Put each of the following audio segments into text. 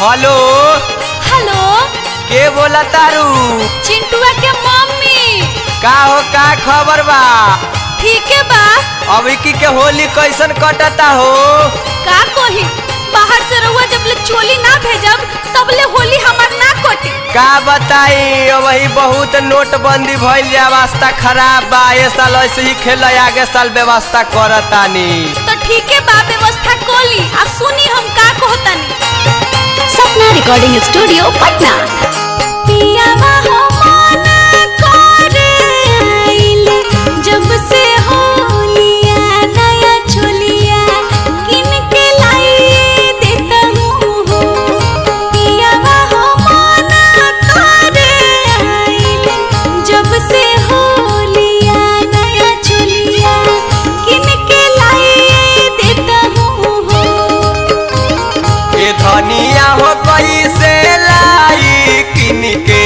Hello hello. के बोला तारू? चिंटुआ के मम्मी। का हो, का खबर बा? ठीक है बा। अभी के होली कैसन कटता हो? का कोही बाहर से रहुआ जब ले चोली ना भेजब तब ले होली हमार ना कटी। का बताई, वही बहुत नोटबंदी भइल, व्यवस्था खराब बा। ये साल ऐसे ही खेल, आगे साल व्यवस्था करतानी। तो ठीक है बा, व्यवस्था कोली। अब सुनी हम का कहतानी। सपना रिकॉर्डिंग स्टूडियो पटना। पियावा हो मना करे आइले जब से होलिया नया चोलिया किन के लाइए देता हूँ हो। पियावा हो मना करे आइले जब से होलिया नया चोलिया किन के लाइए देता हूँ हो। ये धनिया हो कैसे लाई किन के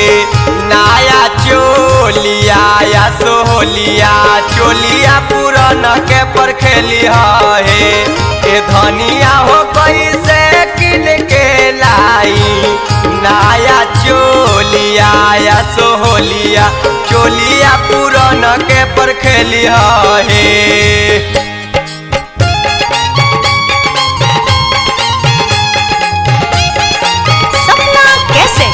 नया चोलिया या सोहलिया, चोलिया पुरान के पर खेली है। ये धनिया हो कैसे किन के लाई नया चोलिया या सोहलिया, चोलिया पुरान के पर खेली है। सपना कैसे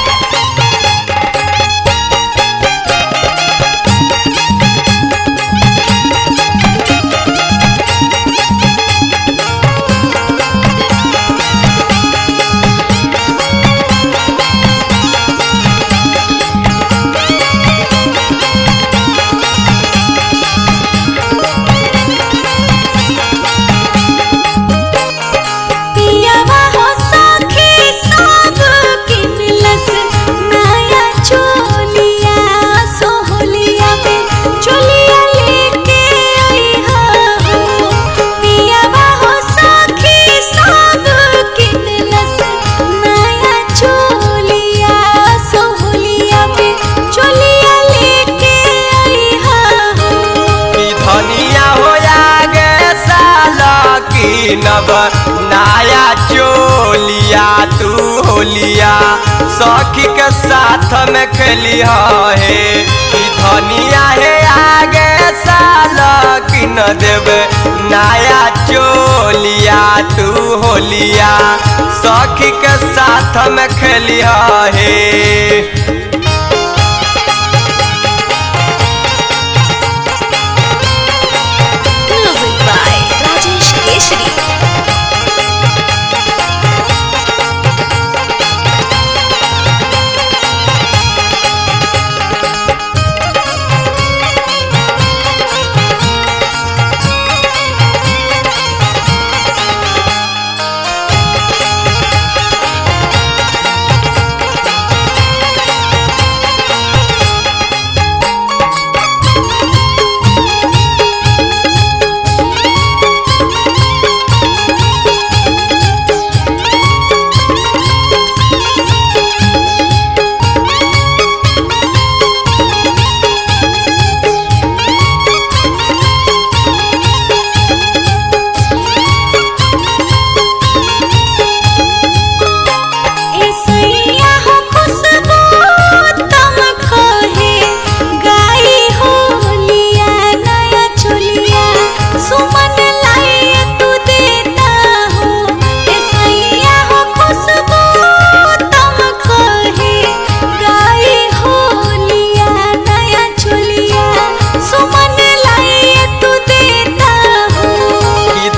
पियावा हो सखी सब किनलस नया चोलिया सोहलिया में चोलिया लेके आई हो। पियावा हो सखी सब किनलस नया चोलिया सोहलिया में चोलिया लेके आई हो। ई धनिया हो आगे साल की नब नया चोलिया, तू होलिया सखी के साथ में खेली है। ई धनिया है आगे साल की न देवे नया चोलिया, तू होलिया सखी के साथ में खेली है। म्यूजिक बाय राजेश केसरी।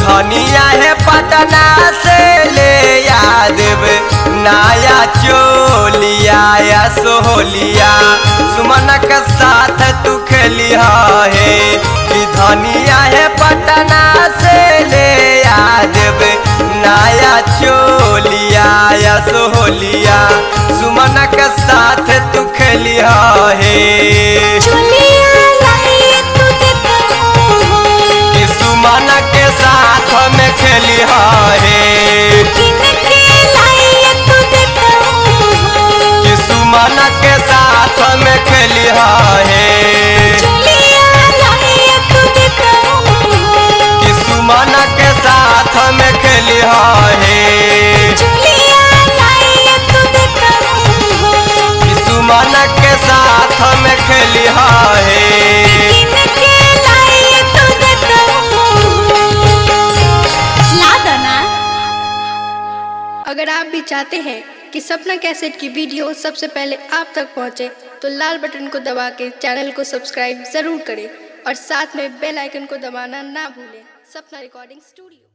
धनिया है पटना से ले याद नया चोलिया या सोहलिया, सुमन के साथ तू खेली है। ई धनिया है पटना से ले याद नया चोलिया या सोहलिया, सुमन के साथ तू खेली है। सुमन के साथ में खेली है। सुमन के साथ में खेली है। सुमन के साथ में खेली है। साथ में खेली है। किनके लाई तो ला देना। अगर आप भी चाहते हैं कि सपना कैसेट की वीडियो सबसे पहले आप तक पहुंचे, तो लाल बटन को दबा के चैनल को सब्सक्राइब जरूर करें और साथ में बेल आइकन को दबाना ना भूलें। सपना रिकॉर्डिंग स्टूडियो।